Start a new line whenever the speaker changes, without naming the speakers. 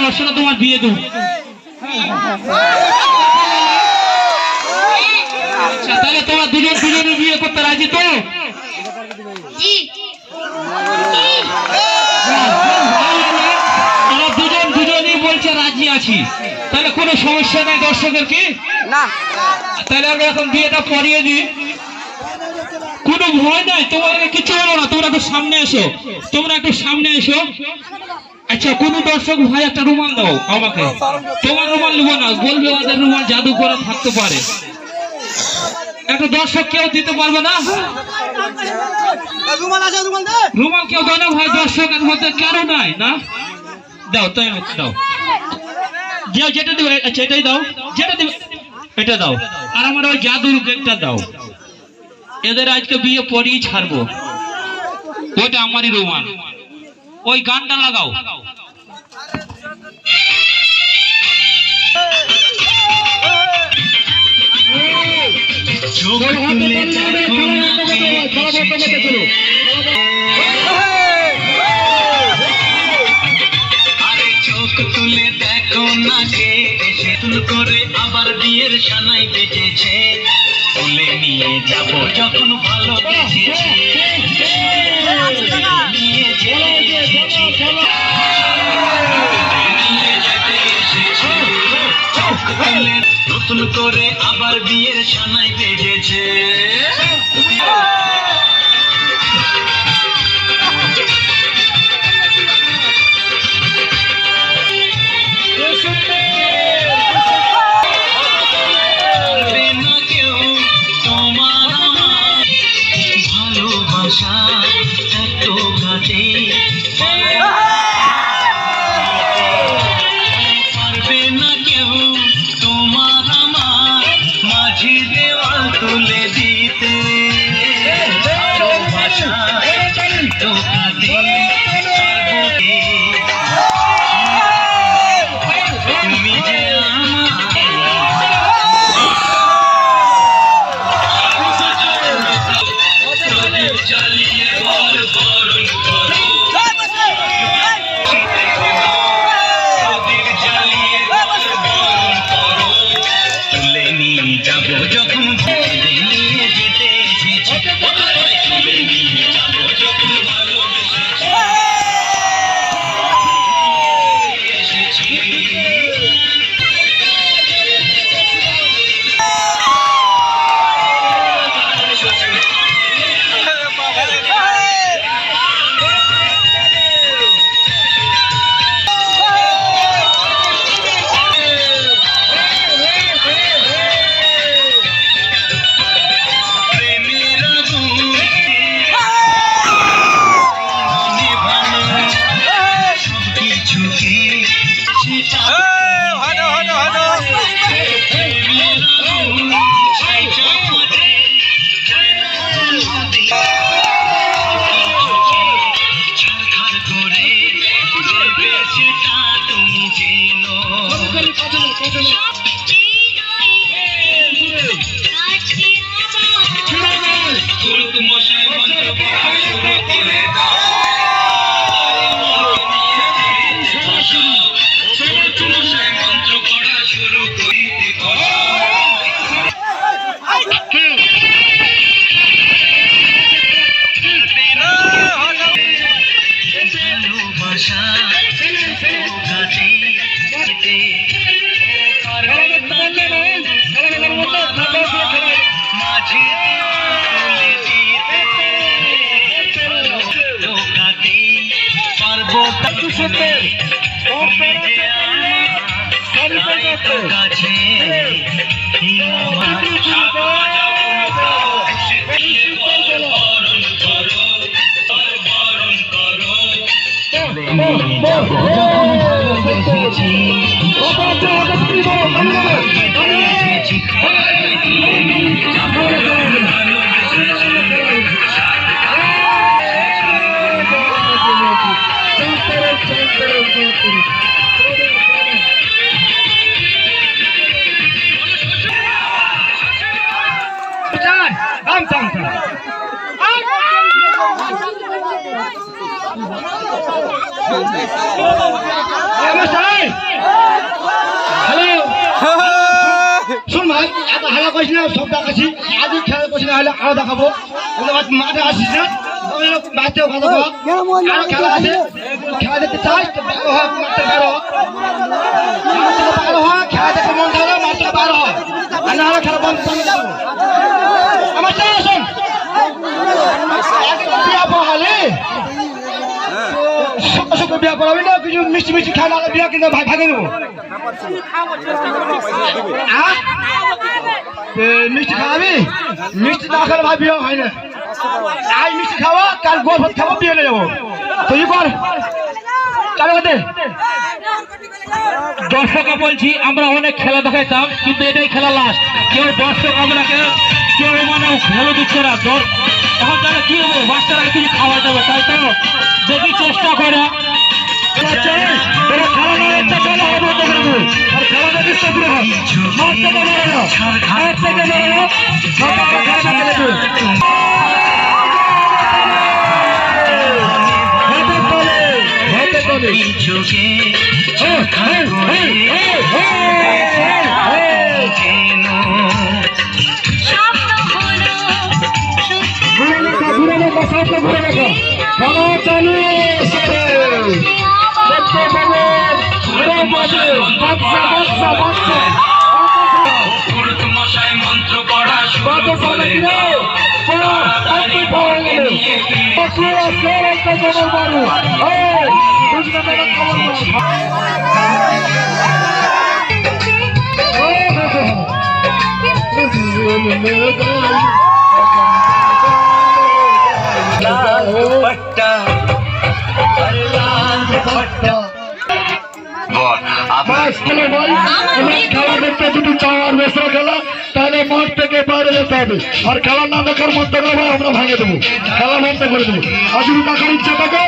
ওর সাথে তোমার বিয়ে দেবো। আচ্ছা তাহলে তোমরা দুজনে বিয়ে করতে রাজি তো? দুজনই বলছে রাজি আছি, তাহলে কোনো সমস্যা নাই দর্শকের কি না? তাহলে আমরা এখন বিয়েটা করিয়ে দিই, কোনো ভয় নাই, তোমাকে কিছু হলো না। তোমরা একটু সামনে এসো, তোমরা একটু সামনে এসো। আচ্ছা কোন দর্শক ভাই একটা রুমাল দাও আমাকে। তোমার রুমাল নেবো না, বলবে ওদের রুমাল জাদু করা থাকতে পারে। একটা দর্শক কেউ দিতে পারবে না রুমাল? কেউ দাও না ভাই, দর্শকের মধ্যে কেন নাই না? দাও তাই দাও, যেটা দেবে। আচ্ছা এটাই দাও, যেটা দেবে এটা দাও। আর আমার ওই জাদুর গেটটা দাও। এদের আজকে বিয়ে পরেই ছাড়বো। ওইটা আমারই রুমাল। ওই গানটা লাগাও।
আরে চোখ তুলে দেখো না কে এসে তুল করে আবার বিয়ের সানাই বেজেছে। তুলে নিয়ে যাব যখন ভালো বেজেছে, নিয়ে নতুন করে আবার বিয়ের সানাই বেজেছে। ভালোবাসা এত কাছে পারবে না কেউ তোমার আমার মাঝে দেওয়াল তুলে দিতে। ভালোবাসা এত কাছে তুমি যে জ্বালিয়ে বল বরণ করো, জ্বালিয়ে বল বরণ করো। তুলে নিয়ে যাব যখন নিয়ে যেতে এসেছি, তুলে নিয়ে যাব যখন ভালোবেসেছি এসেছি।
হ্যালো,
শোন ভাই, এত হালা করিস না, সব দেখাচ্ছি। আজই খেলা করিস না, হলে আরো দেখাবো। মাঠে আসিস না, বাচ্চাও কথা বল। আরো খেলা আছে, খেলা দেখতে চাস তো ভালো হোক, মাঠে ভালো হোক। ভালো হোক, খেলা দেখতে মন ভালো, মাঠে ভালো হোক। আর না হলে খেলা বন্ধ করে দেবো। আমার চলে শোন, বিয়া পড়ালে সকাল বিয়া পড়াবি না, কিছু মিষ্টি মিষ্টি খাওয়া না, বিয়া কিন্তু ভাই ভাগে নেবো। মিষ্টি খাওয়াবি? মিষ্টি না খেলে ভাই বিয়ে হয় না। আজ মিষ্টি খাওয়া, কাল গোল ভাত খাবো, বিয়ে নিয়ে যাবো। তুই কর চালু করতে।
দর্শককে বলছি আমরা অনেক খেলা দেখাইতাম, কিন্তু এটাই খেলা লাস্ট। কেউ দর্শক আপনাকে কেউ মানে ভালো দিচ্ছে না। এখন তারা কি হবে, বাচ্চারা কিছু খাওয়া যাবে, তাই তো দেখি চেষ্টা করে। খেলা না একটা খেলা হবে, আর খেলা দেখিস তো পুরো মাঠ থেকে বেরোলো, মাঠ থেকে বেরোলো,
চোখে মশাই মন্ত্র পড়া শুরু করে
খেলা দেখতে যদি চাওয়ার বেসরা খেলা, তাহলে মাঠ থেকে বাইরে যেতে হবে। আর খেলা না দেখার মধ্যে আমরা ভেঙে দেবো, খেলা বন্ধ করে দেবো। আর যদি দেখার ইচ্ছা থাকে